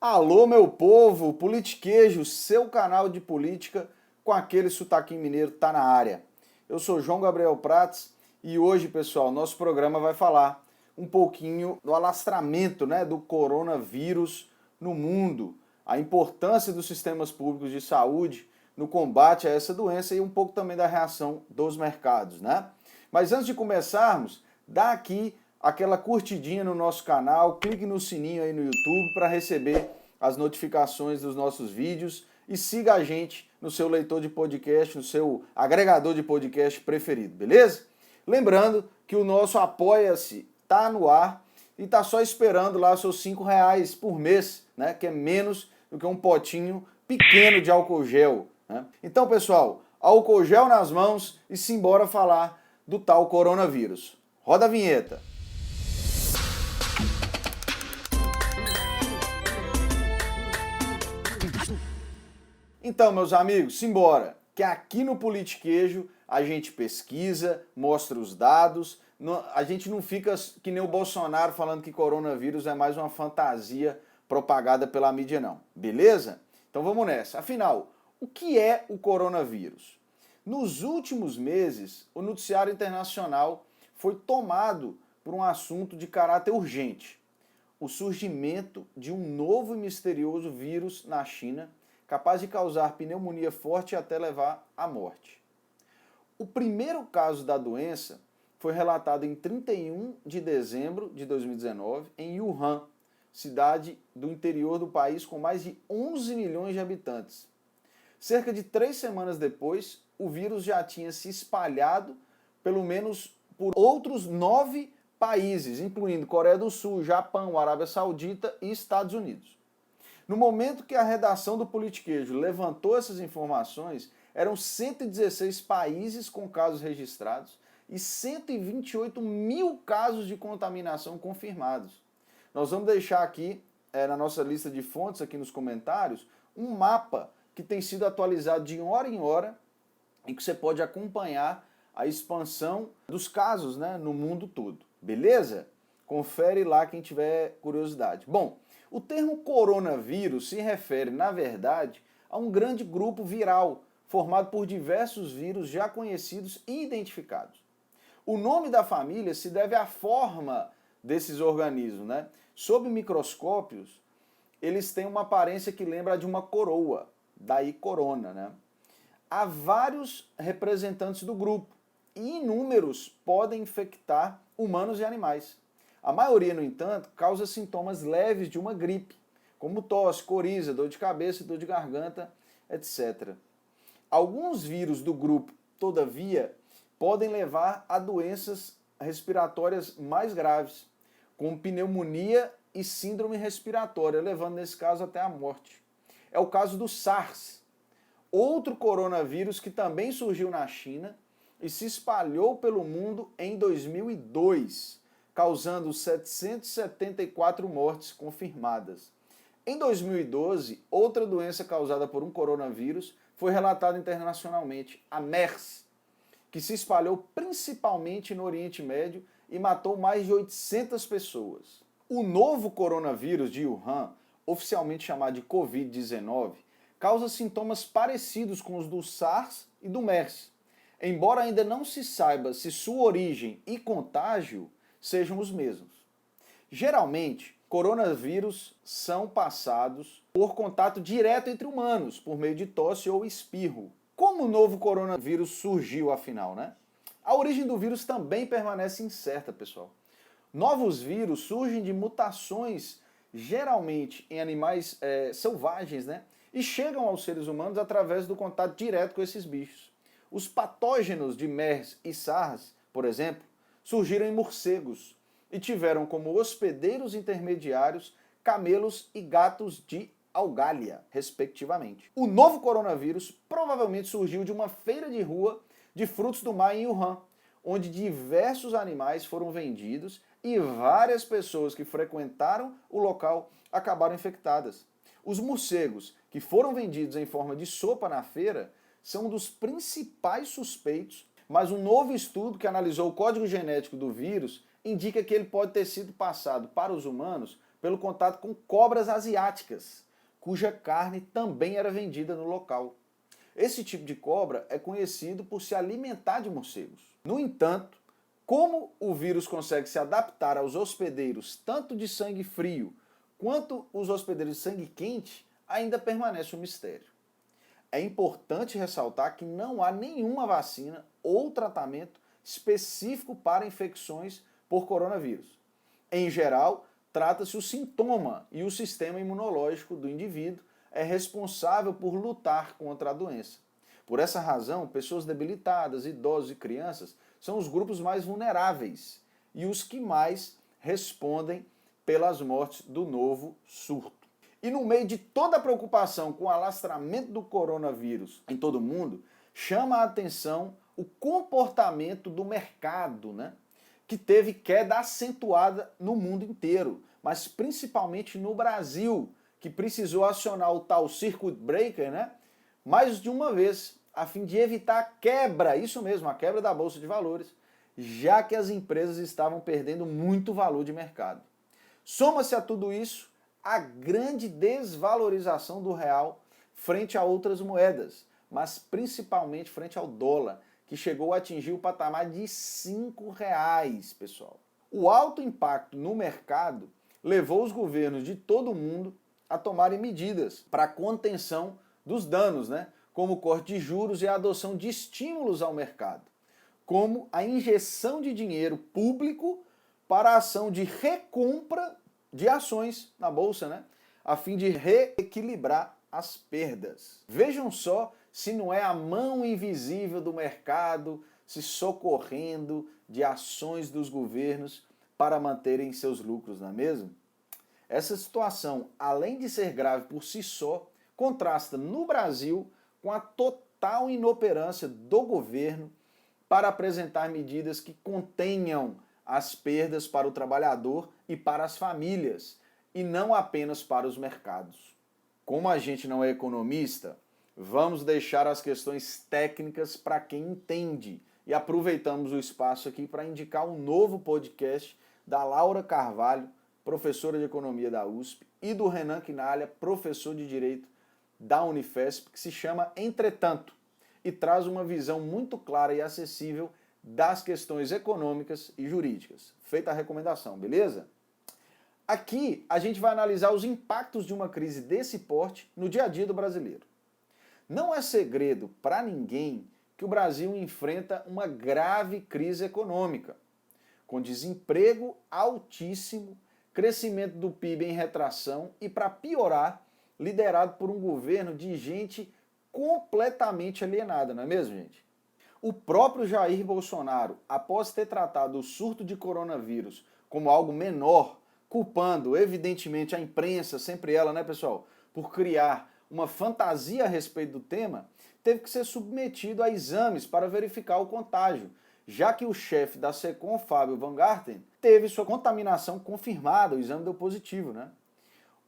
Alô, meu povo, Politiquejo, seu canal de política com aquele sotaquinho mineiro tá na área. Eu sou João Gabriel Prats e hoje, pessoal, nosso programa vai falar um pouquinho do alastramento, do coronavírus no mundo, a importância dos sistemas públicos de saúde no combate a essa doença e um pouco também da reação dos mercados, né? Mas antes de começarmos, dá aqui aquela curtidinha no nosso canal, clique no sininho aí no YouTube para receber as notificações dos nossos vídeos e siga a gente no seu leitor de podcast, no seu agregador de podcast preferido, beleza? Lembrando que o nosso Apoia-se tá no ar e tá só esperando lá os seus R$ 5 por mês, né? Que é menos do que um potinho pequeno de álcool gel, né? Então, pessoal, álcool gel nas mãos e simbora falar do tal coronavírus. Roda a vinheta. Então, meus amigos, simbora, que aqui no Politiquejo a gente pesquisa, mostra os dados, a gente não fica que nem o Bolsonaro falando que coronavírus é mais uma fantasia propagada pela mídia não, beleza? Então vamos nessa. Afinal, o que é o coronavírus? Nos últimos meses, o noticiário internacional foi tomado por um assunto de caráter urgente: o surgimento de um novo e misterioso vírus na China, capaz de causar pneumonia forte e até levar à morte. O primeiro caso da doença foi relatado em 31 de dezembro de 2019 em Wuhan, cidade do interior do país com mais de 11 milhões de habitantes. Cerca de 3 semanas depois, o vírus já tinha se espalhado pelo menos por outros 9 países, incluindo Coreia do Sul, Japão, Arábia Saudita e Estados Unidos. No momento que a redação do Politiquejo levantou essas informações, eram 116 países com casos registrados e 128 mil casos de contaminação confirmados. Nós vamos deixar aqui, na nossa lista de fontes, aqui nos comentários, um mapa que tem sido atualizado de hora em hora e que você pode acompanhar a expansão dos casos, no mundo todo. Beleza? Confere lá quem tiver curiosidade. Bom, o termo coronavírus se refere, na verdade, a um grande grupo viral formado por diversos vírus já conhecidos e identificados. O nome da família se deve à forma desses organismos, Sob microscópios, eles têm uma aparência que lembra a de uma coroa, daí corona, Há vários representantes do grupo e inúmeros podem infectar humanos e animais. A maioria, no entanto, causa sintomas leves de uma gripe, como tosse, coriza, dor de cabeça, dor de garganta, etc. Alguns vírus do grupo, todavia, podem levar a doenças respiratórias mais graves, como pneumonia e síndrome respiratória, levando, nesse caso, até a morte. É o caso do SARS, outro coronavírus que também surgiu na China e se espalhou pelo mundo em 2002, causando 774 mortes confirmadas. Em 2012, outra doença causada por um coronavírus foi relatada internacionalmente, a MERS, que se espalhou principalmente no Oriente Médio e matou mais de 800 pessoas. O novo coronavírus de Wuhan, oficialmente chamado de Covid-19, causa sintomas parecidos com os do SARS e do MERS, embora ainda não se saiba se sua origem e contágio sejam os mesmos. Geralmente, coronavírus são passados por contato direto entre humanos, por meio de tosse ou espirro. Como o novo coronavírus surgiu, afinal, A origem do vírus também permanece incerta, pessoal. Novos vírus surgem de mutações, geralmente em animais selvagens, e chegam aos seres humanos através do contato direto com esses bichos. Os patógenos de MERS e SARS, por exemplo, surgiram em morcegos e tiveram como hospedeiros intermediários camelos e gatos de Algália, respectivamente. O novo coronavírus provavelmente surgiu de uma feira de rua de frutos do mar em Wuhan, onde diversos animais foram vendidos e várias pessoas que frequentaram o local acabaram infectadas. Os morcegos, que foram vendidos em forma de sopa na feira, são um dos principais suspeitos, mas um novo estudo que analisou o código genético do vírus indica que ele pode ter sido passado para os humanos pelo contato com cobras asiáticas, cuja carne também era vendida no local. Esse tipo de cobra é conhecido por se alimentar de morcegos. No entanto, como o vírus consegue se adaptar aos hospedeiros tanto de sangue frio quanto os hospedeiros de sangue quente, ainda permanece um mistério. É importante ressaltar que não há nenhuma vacina ou tratamento específico para infecções por coronavírus. Em geral, trata-se o sintoma e o sistema imunológico do indivíduo é responsável por lutar contra a doença. Por essa razão, pessoas debilitadas, idosos e crianças são os grupos mais vulneráveis e os que mais respondem pelas mortes do novo surto. E no meio de toda a preocupação com o alastramento do coronavírus em todo o mundo, chama a atenção o comportamento do mercado, que teve queda acentuada no mundo inteiro, mas principalmente no Brasil, que precisou acionar o tal circuit breaker, mais de uma vez, a fim de evitar a quebra, isso mesmo, a quebra da Bolsa de Valores, já que as empresas estavam perdendo muito valor de mercado. Soma-se a tudo isso a grande desvalorização do real frente a outras moedas, mas principalmente frente ao dólar, que chegou a atingir o patamar de R$5, pessoal. O alto impacto no mercado levou os governos de todo o mundo a tomarem medidas para a contenção dos danos, como o corte de juros e a adoção de estímulos ao mercado, como a injeção de dinheiro público para a ação de recompra de ações na bolsa, a fim de reequilibrar as perdas. Vejam só se não é a mão invisível do mercado se socorrendo de ações dos governos para manterem seus lucros, não é mesmo? Essa situação, além de ser grave por si só, contrasta no Brasil com a total inoperância do governo para apresentar medidas que contenham as perdas para o trabalhador e para as famílias, e não apenas para os mercados. Como a gente não é economista, vamos deixar as questões técnicas para quem entende e aproveitamos o espaço aqui para indicar um novo podcast da Laura Carvalho, professora de Economia da USP, e do Renan Quinalha, professor de Direito da Unifesp, que se chama Entretanto, e traz uma visão muito clara e acessível das questões econômicas e jurídicas. Feita a recomendação, beleza? Aqui a gente vai analisar os impactos de uma crise desse porte no dia a dia do brasileiro. Não é segredo para ninguém que o Brasil enfrenta uma grave crise econômica, com desemprego altíssimo, crescimento do PIB em retração e, para piorar, liderado por um governo de gente completamente alienada, não é mesmo, gente? O próprio Jair Bolsonaro, após ter tratado o surto de coronavírus como algo menor, culpando evidentemente a imprensa, sempre ela, pessoal, por criar uma fantasia a respeito do tema, teve que ser submetido a exames para verificar o contágio, já que o chefe da SECOM, Fábio Van Garten, teve sua contaminação confirmada, o exame deu positivo,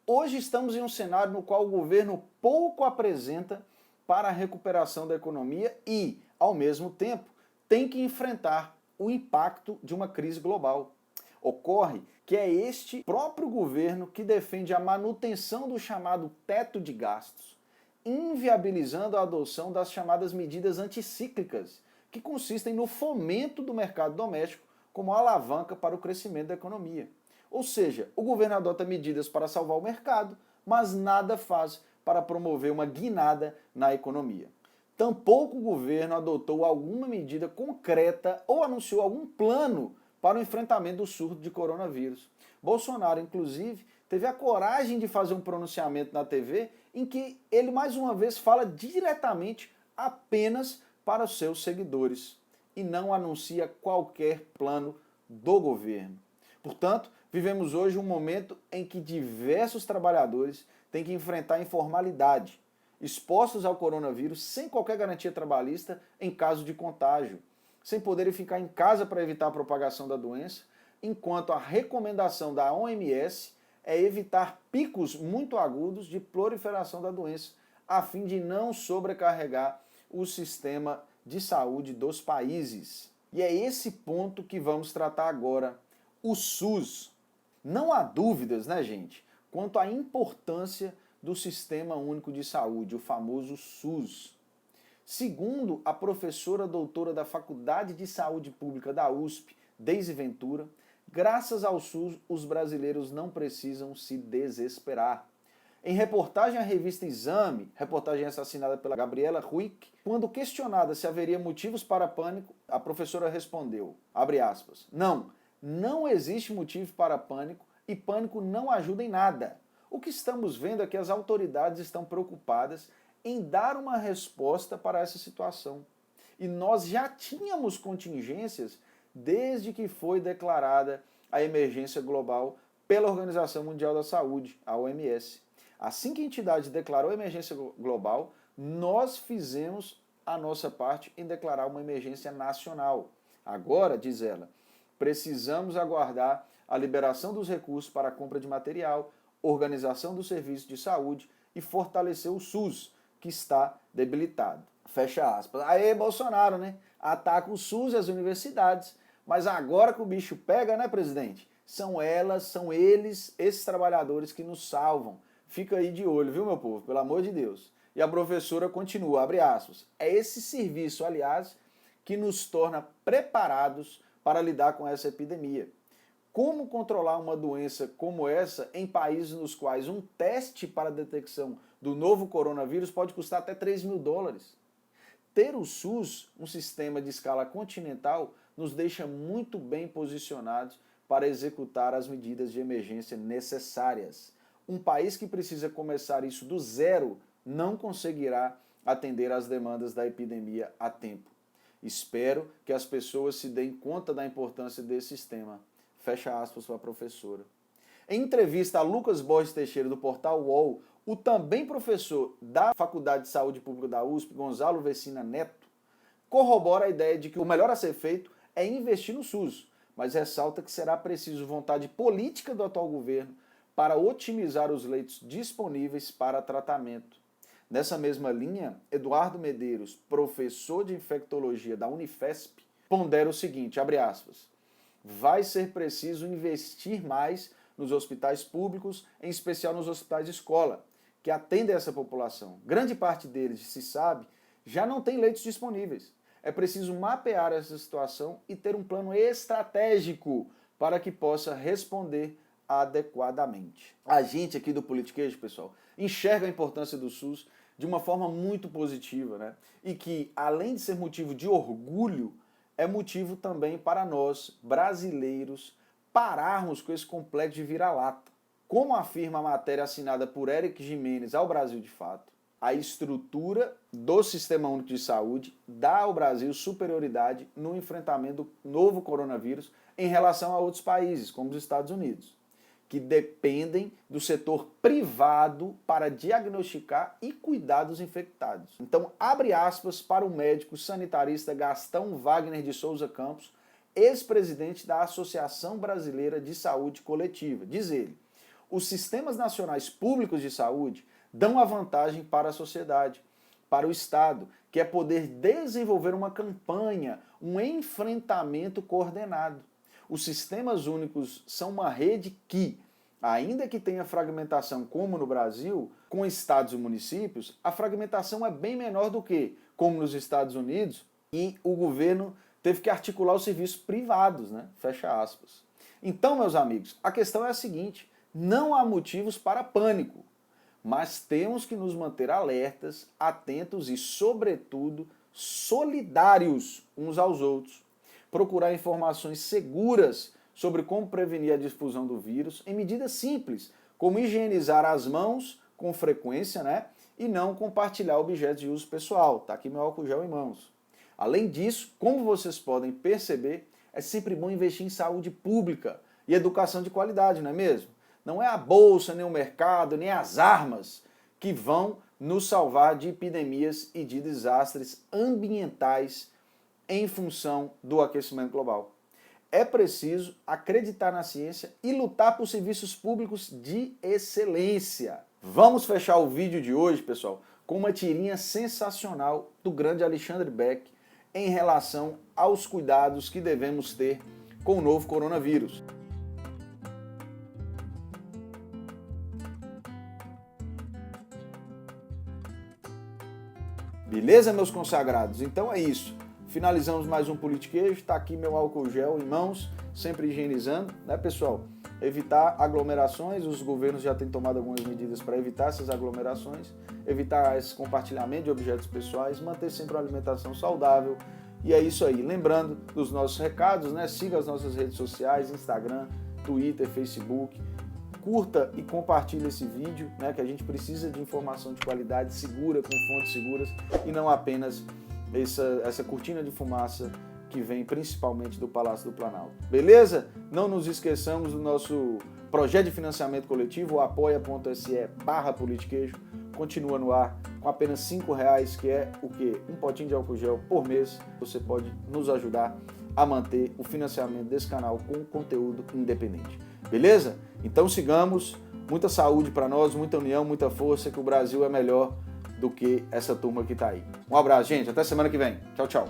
Hoje estamos em um cenário no qual o governo pouco apresenta para a recuperação da economia e, ao mesmo tempo, tem que enfrentar o impacto de uma crise global. Ocorre que é este próprio governo que defende a manutenção do chamado teto de gastos, inviabilizando a adoção das chamadas medidas anticíclicas, que consistem no fomento do mercado doméstico como alavanca para o crescimento da economia. Ou seja, o governo adota medidas para salvar o mercado, mas nada faz para promover uma guinada na economia. Tampouco o governo adotou alguma medida concreta ou anunciou algum plano para o enfrentamento do surto de coronavírus. Bolsonaro, inclusive, teve a coragem de fazer um pronunciamento na TV em que ele, mais uma vez, fala diretamente apenas para os seus seguidores e não anuncia qualquer plano do governo. Portanto, vivemos hoje um momento em que diversos trabalhadores têm que enfrentar a informalidade, expostos ao coronavírus sem qualquer garantia trabalhista em caso de contágio, sem poderem ficar em casa para evitar a propagação da doença, enquanto a recomendação da OMS é evitar picos muito agudos de proliferação da doença, a fim de não sobrecarregar o sistema de saúde dos países. E é esse ponto que vamos tratar agora, o SUS. Não há dúvidas, né, gente, quanto à importância do Sistema Único de Saúde, o famoso SUS. Segundo a professora doutora da Faculdade de Saúde Pública da USP, Deise Ventura, graças ao SUS, os brasileiros não precisam se desesperar. Em reportagem à revista Exame, reportagem assassinada pela Gabriela Ruick, quando questionada se haveria motivos para pânico, a professora respondeu, abre aspas, não existe motivo para pânico e pânico não ajuda em nada. O que estamos vendo é que as autoridades estão preocupadas em dar uma resposta para essa situação. E nós já tínhamos contingências desde que foi declarada a emergência global pela Organização Mundial da Saúde, a OMS. Assim que a entidade declarou a emergência global, nós fizemos a nossa parte em declarar uma emergência nacional. Agora, diz ela, precisamos aguardar a liberação dos recursos para a compra de material, organização do serviço de saúde e fortalecer o SUS, que está debilitado. Fecha aspas. Aí, Bolsonaro, né? Ataca o SUS e as universidades. Mas agora que o bicho pega, né, presidente? São elas, são eles, esses trabalhadores que nos salvam. Fica aí de olho, viu, meu povo? Pelo amor de Deus. E a professora continua, abre aspas. É esse serviço, aliás, que nos torna preparados para lidar com essa epidemia. Como controlar uma doença como essa em países nos quais um teste para a detecção do novo coronavírus pode custar até $3.000? Ter o SUS, um sistema de escala continental, nos deixa muito bem posicionados para executar as medidas de emergência necessárias. Um país que precisa começar isso do zero não conseguirá atender às demandas da epidemia a tempo. Espero que as pessoas se deem conta da importância desse sistema. Fecha aspas para a professora. Em entrevista a Lucas Borges Teixeira, do portal UOL, o também professor da Faculdade de Saúde Pública da USP, Gonzalo Vecina Neto, corrobora a ideia de que o melhor a ser feito é investir no SUS, mas ressalta que será preciso vontade política do atual governo para otimizar os leitos disponíveis para tratamento. Nessa mesma linha, Eduardo Medeiros, professor de infectologia da Unifesp, pondera o seguinte, abre aspas, vai ser preciso investir mais nos hospitais públicos, em especial nos hospitais de escola, que atendem essa população. Grande parte deles, se sabe, já não tem leitos disponíveis. É preciso mapear essa situação e ter um plano estratégico para que possa responder adequadamente. A gente aqui do Politiquejo, pessoal, enxerga a importância do SUS de uma forma muito positiva, né? E que, além de ser motivo de orgulho, é motivo também para nós, brasileiros, pararmos com esse complexo de vira-lata. Como afirma a matéria assinada por Eric Gimenez ao Brasil de Fato, a estrutura do Sistema Único de Saúde dá ao Brasil superioridade no enfrentamento do novo coronavírus em relação a outros países, como os Estados Unidos, que dependem do setor privado para diagnosticar e cuidar dos infectados. Então, abre aspas para o médico sanitarista Gastão Wagner de Souza Campos, ex-presidente da Associação Brasileira de Saúde Coletiva. Diz ele, os sistemas nacionais públicos de saúde dão a vantagem para a sociedade, para o Estado, que é poder desenvolver uma campanha, um enfrentamento coordenado. Os sistemas únicos são uma rede que, ainda que tenha fragmentação como no Brasil, com estados e municípios, a fragmentação é bem menor do que, como nos Estados Unidos, e o governo teve que articular os serviços privados, né? Fecha aspas. Então, meus amigos, a questão é a seguinte, não há motivos para pânico, mas temos que nos manter alertas, atentos e, sobretudo, solidários uns aos outros. Procurar informações seguras sobre como prevenir a difusão do vírus em medidas simples, como higienizar as mãos com frequência, né? E não compartilhar objetos de uso pessoal. Tá aqui meu álcool gel em mãos. Além disso, como vocês podem perceber, é sempre bom investir em saúde pública e educação de qualidade, não é mesmo? Não é a bolsa, nem o mercado, nem as armas que vão nos salvar de epidemias e de desastres ambientais em função do aquecimento global. É preciso acreditar na ciência e lutar por serviços públicos de excelência. Vamos fechar o vídeo de hoje, pessoal, com uma tirinha sensacional do grande Alexandre Beck em relação aos cuidados que devemos ter com o novo coronavírus. Beleza, meus consagrados? Então é isso. Finalizamos mais um Politiquejo. Tá aqui meu álcool gel em mãos, sempre higienizando, né, pessoal? Evitar aglomerações, os governos já têm tomado algumas medidas para evitar essas aglomerações, evitar esse compartilhamento de objetos pessoais, manter sempre uma alimentação saudável. E é isso aí. Lembrando dos nossos recados, né? Siga as nossas redes sociais, Instagram, Twitter, Facebook. Curta e compartilhe esse vídeo, né? Que a gente precisa de informação de qualidade segura, com fontes seguras, e não apenas essa cortina de fumaça que vem principalmente do Palácio do Planalto. Beleza? Não nos esqueçamos do nosso projeto de financiamento coletivo, o apoia.se/politiquejo. Continua no ar com apenas R$5, que é o quê? Um potinho de álcool gel por mês. Você pode nos ajudar a manter o financiamento desse canal com conteúdo independente. Beleza? Então sigamos. Muita saúde para nós, muita união, muita força, que o Brasil é melhor do que essa turma que está aí. Um abraço, gente. Até semana que vem. Tchau, tchau.